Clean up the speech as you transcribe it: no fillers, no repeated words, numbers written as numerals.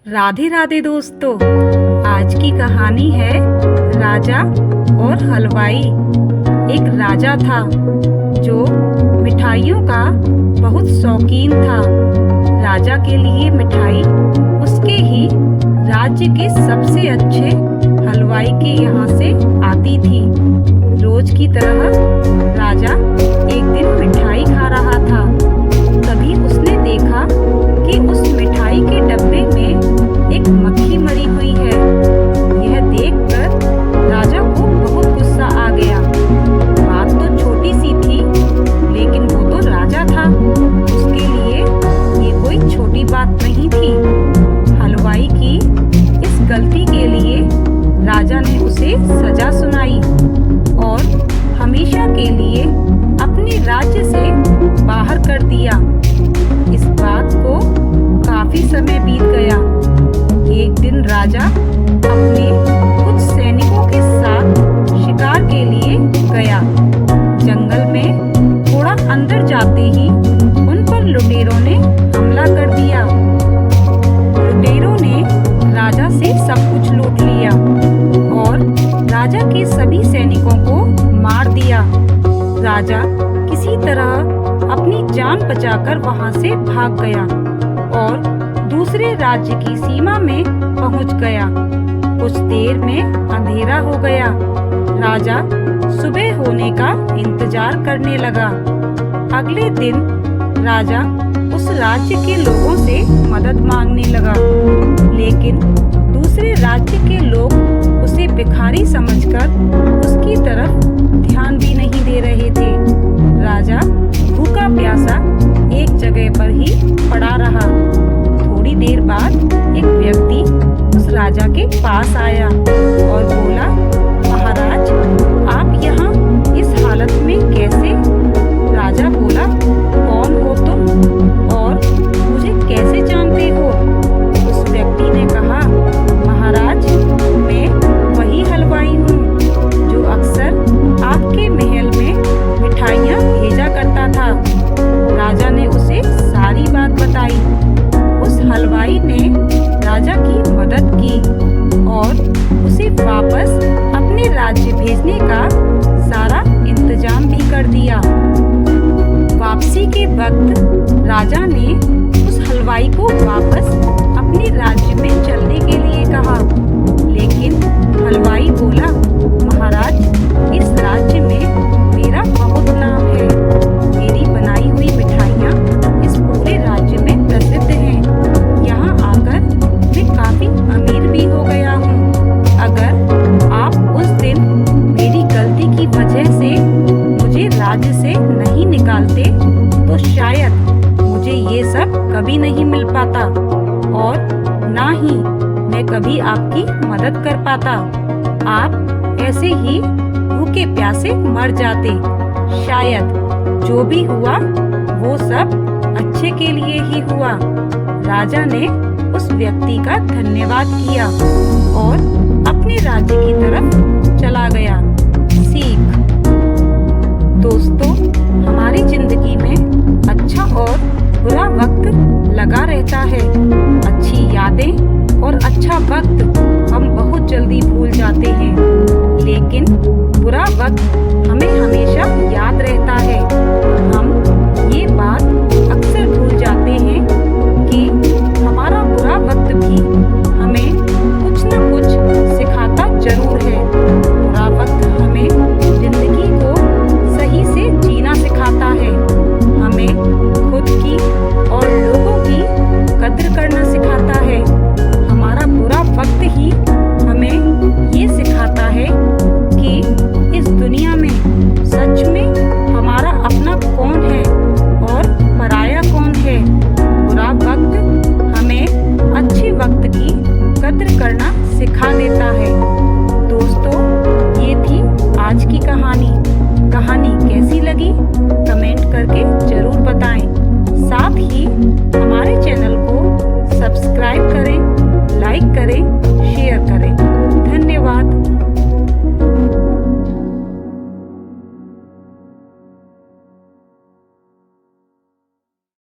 राधे राधे दोस्तों। आज की कहानी है राजा और हलवाई। एक राजा था जो मिठाइयों का बहुत शौकीन था। राजा के लिए मिठाई उसके ही राज्य के सबसे अच्छे हलवाई के यहाँ से आती थी। रोज की तरह राजा एक दिन मिठाई खा रहा था। तभी उसने देखा कि उस मिठाई के डब्बे में एक मक्खी मरी हुई है। यह देखकर राजा को बहुत गुस्सा आ गया। बात तो छोटी सी थी, लेकिन वो तो राजा था। उसके लिए ये कोई छोटी बात नहीं थी। हलवाई की इस गलती के लिए राजा ने उसे सजा सुनाई और हमेशा के लिए अपने राज्य से बाहर कर दिया। इस बात को काफी समय बीत गया। एक दिन राजा अपने कुछ सैनिकों के साथ शिकार के लिए गया। जंगल में थोड़ा अंदर जाते ही उन पर लुटेरों ने हमला कर दिया। लुटेरों ने राजा से सब कुछ लूट लिया और राजा के सभी सैनिकों को मार दिया। राजा किसी तरह अपनी जान बचाकर वहां से भाग गया और दूसरे राज्य की सीमा में पहुंच गया। कुछ देर में अंधेरा हो गया। राजा सुबह होने का इंतजार करने लगा। अगले दिन राजा उस राज्य के लोगों से मदद मांगने लगा, लेकिन दूसरे राज्य के लोग उसे भिखारी समझकर उसकी तरफ ध्यान भी नहीं दे रहे थे। राजा भूखा प्यासा एक जगह पर ही पड़ा रहा। थोड़ी देर बाद एक व्यक्ति उस राजा के पास आया और बोला, महाराज, आप यहाँ इस हालत में कैसे? राजा बोला, कौन हो तुम और मुझे कैसे जानते हो? उस व्यक्ति ने कहा, महाराज, मैं वही हलवाई हूँ जो अक्सर आपके महल में मिठाइयाँ भेजा करता था। राजा ने उसे सारी बात बताई। उस हलवाई ने राजा की मदद की और उसे वापस अपने राज्य भेजने का सारा इंतजाम भी कर दिया। वापसी के वक्त राजा ने उस हलवाई को वापस अपने राज्य में चलने के लिए कहा, लेकिन हलवाई बोला, महाराज, इस राज्य में मेरा बहुत नाम है। मेरी बनाई हुई मिठाइयाँ इस पूरे राज्य में प्रसिद्ध हैं। यहाँ आकर मैं काफी अमीर भी हो गया हूँ। अगर आप उस दिन मेरी गलती की वजह से मुझे राज्य से नहीं निकालते तो शायद मुझे ये सब कभी नहीं मिल पाता और ना ही मैं कभी आपकी मदद कर पाता। आप ऐसे ही भूखे प्यासे मर जाते। शायद जो भी हुआ वो सब अच्छे के लिए ही हुआ। राजा ने उस व्यक्ति का धन्यवाद किया और अपने राज्य की तरफ चला गया। सीख, दोस्तों, हमारी जिंदगी में अच्छा और बुरा वक्त लगा रहता है। अच्छी यादें और अच्छा वक्त हम बहुत जल्दी भूल जाते हैं, लेकिन बुरा वक्त